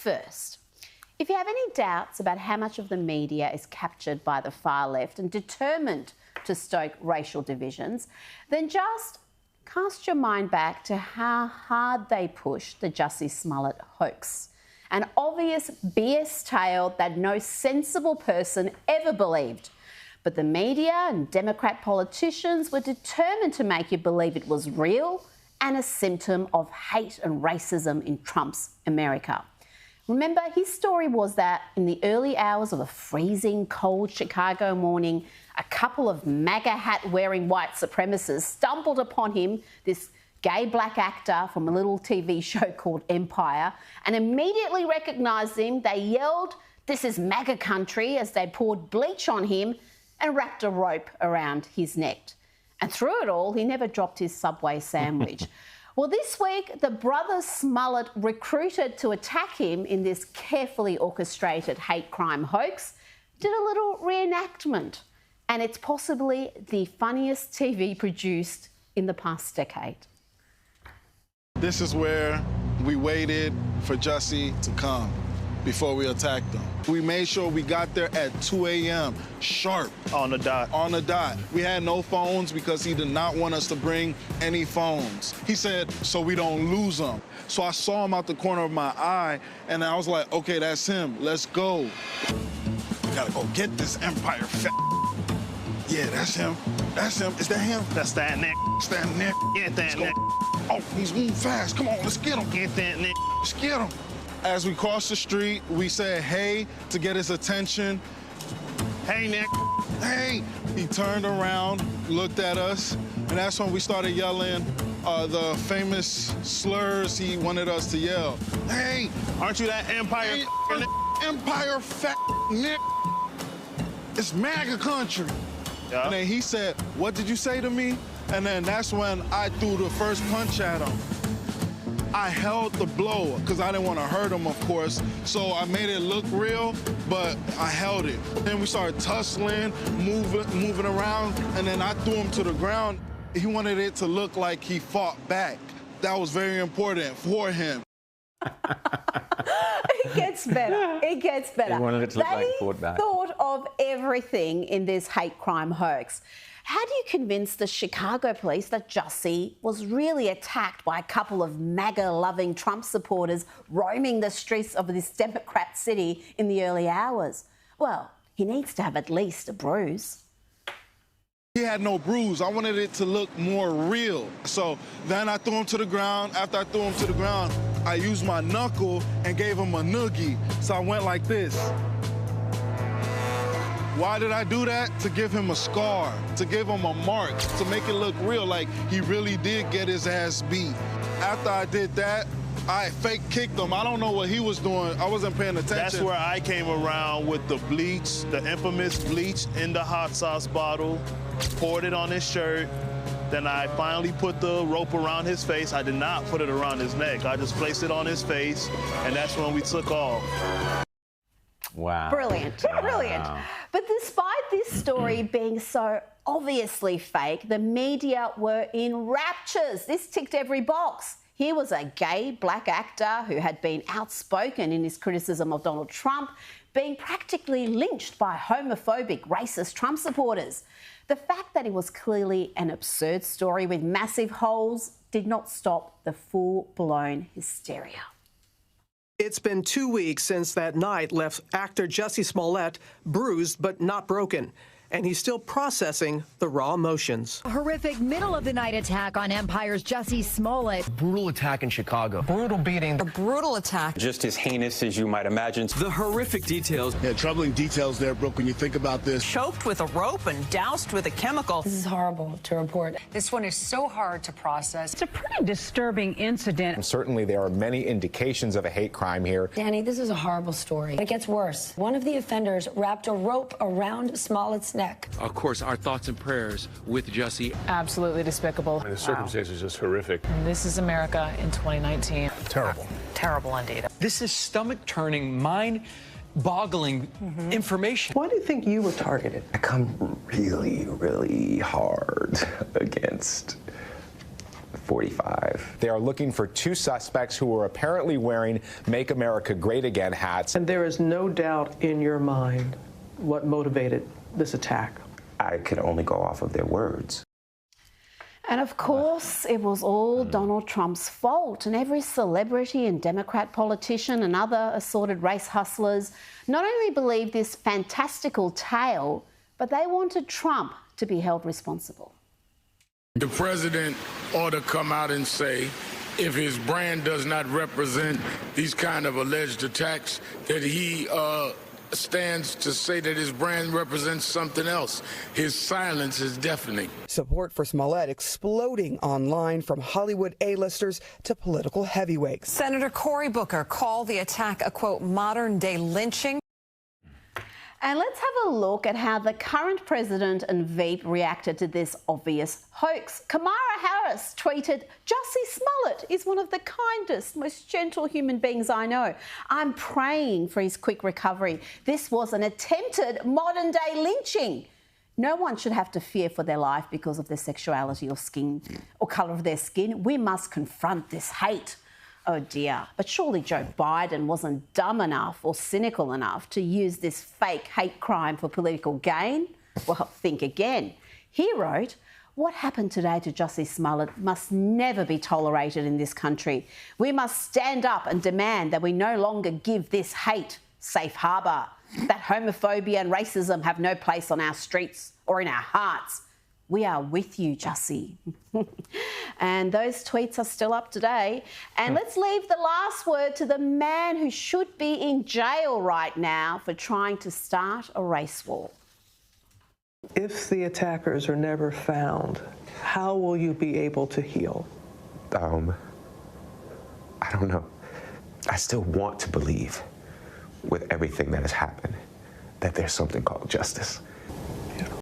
first, if you have any doubts about how much of the media is captured by the far left and determined to stoke racial divisions, then just cast your mind back to how hard they pushed the Jussie Smollett hoax, an obvious BS tale that no sensible person ever believed. But the media and Democrat politicians were determined to make you believe it was real and a symptom of hate and racism in Trump's America. Remember, his story was that in the early hours of a freezing cold Chicago morning, a couple of MAGA hat-wearing white supremacists stumbled upon him, this gay black actor from a little TV show called Empire, and immediately recognised him. They yelled, "This is MAGA country," as they poured bleach on him and wrapped a rope around his neck. And through it all, he never dropped his Subway sandwich. Well, this week, the brothers Smollett, recruited to attack him in this carefully orchestrated hate crime hoax, did a little reenactment. And it's possibly the funniest TV produced in the past decade. This is where we waited for Jussie to come before we attacked him. We made sure we got there at 2 a.m. sharp. On the dot. On the dot. We had no phones because he did not want us to bring any phones. He said, so we don't lose them. So I saw him out the corner of my eye, and I was like, okay, that's him. Let's go. We gotta go get this Empire Yeah, that's him. That's him. Is that him? That's that Nick. It's that Nick. Get that Nick. Oh, he's moving fast. Come on, let's get him. Get that Nick. Let's get him. As we crossed the street, we said, hey, to get his attention. Hey, Nick. Hey. He turned around, looked at us, and that's when we started yelling the famous slurs he wanted us to yell. Hey. Aren't you that Empire Nick? Empire Nick. It's MAGA country. Yeah. And then he said, what did you say to me? And then that's when I threw the first punch at him. I held the blow because I didn't want to hurt him, of course. So I made it look real, but I held it. Then we started tussling, moving around, and then I threw him to the ground. He wanted it to look like he fought back. That was very important for him. It gets better. It gets better. He wanted it to look like he fought back. They thought of everything in this hate crime hoax. How do you convince the Chicago police that Jussie was really attacked by a couple of MAGA-loving Trump supporters roaming the streets of this Democrat city in the early hours? Well, he needs to have at least a bruise. He had no bruise. I wanted it to look more real. So then I threw him to the ground. After I threw him to the ground, I used my knuckle and gave him a noogie. So I went like this. Why did I do that? To give him a scar, to give him a mark, to make it look real, like he really did get his ass beat. After I did that, I fake kicked him. I don't know what he was doing. I wasn't paying attention. That's where I came around with the bleach, the infamous bleach in the hot sauce bottle, poured it on his shirt. Then I finally put the rope around his face. I did not put it around his neck. I just placed it on his face, and that's when we took off. Wow. Brilliant, brilliant. But despite this story being so obviously fake, the media were in raptures. This ticked every box. Here was a gay black actor who had been outspoken in his criticism of Donald Trump, being practically lynched by homophobic, racist Trump supporters. The fact that it was clearly an absurd story with massive holes did not stop the full-blown hysteria. It's been 2 weeks since that night left actor Jussie Smollett bruised but not broken, and he's still processing the raw emotions. A horrific middle-of-the-night attack on Empire's Jussie Smollett. Brutal attack in Chicago. Brutal beating. A brutal attack. Just as heinous as you might imagine. The horrific details. Yeah, troubling details there, Brooke, when you think about this. Choked with a rope and doused with a chemical. This is horrible to report. This one is so hard to process. It's a pretty disturbing incident. And certainly there are many indications of a hate crime here. Danny, this is a horrible story. It gets worse. One of the offenders wrapped a rope around Smollett's neck. Of course, our thoughts and prayers with Jussie. Absolutely despicable. The circumstances are just horrific. And this is America in 2019. Terrible. Terrible indeed. This is stomach-turning, mind-boggling information. Why do you think you were targeted? I come really, really hard against 45. They are looking for two suspects who were apparently wearing Make America Great Again hats. And there is no doubt in your mind what motivated this attack. I could only go off of their words. And of course, it was all Donald Trump's fault, and every celebrity and Democrat politician and other assorted race hustlers not only believed this fantastical tale, but they wanted Trump to be held responsible. The president ought to come out and say, if his brand does not represent these kind of alleged attacks, that he stands to say that his brand represents something else. His silence is deafening. Support for Smollett exploding online, from Hollywood A-listers to political heavyweights. Senator Cory Booker called the attack a, quote, modern-day lynching. And let's have a look at how the current president and Veep reacted to this obvious hoax. Kamala Harris tweeted, "Jussie Smollett is one of the kindest, most gentle human beings I know. I'm praying for his quick recovery. This was an attempted modern-day lynching. No one should have to fear for their life because of their sexuality or skin or colour of their skin. We must confront this hate." Oh dear, but surely Joe Biden wasn't dumb enough or cynical enough to use this fake hate crime for political gain? Well, think again. He wrote, "What happened today to Jussie Smollett must never be tolerated in this country. We must stand up and demand that we no longer give this hate safe harbour, that homophobia and racism have no place on our streets or in our hearts. We are with you, Jussie." And those tweets are still up today. And let's leave the last word to the man who should be in jail right now for trying to start a race war. If the attackers are never found, how will you be able to heal? I don't know. I still want to believe, with everything that has happened, that there's something called justice.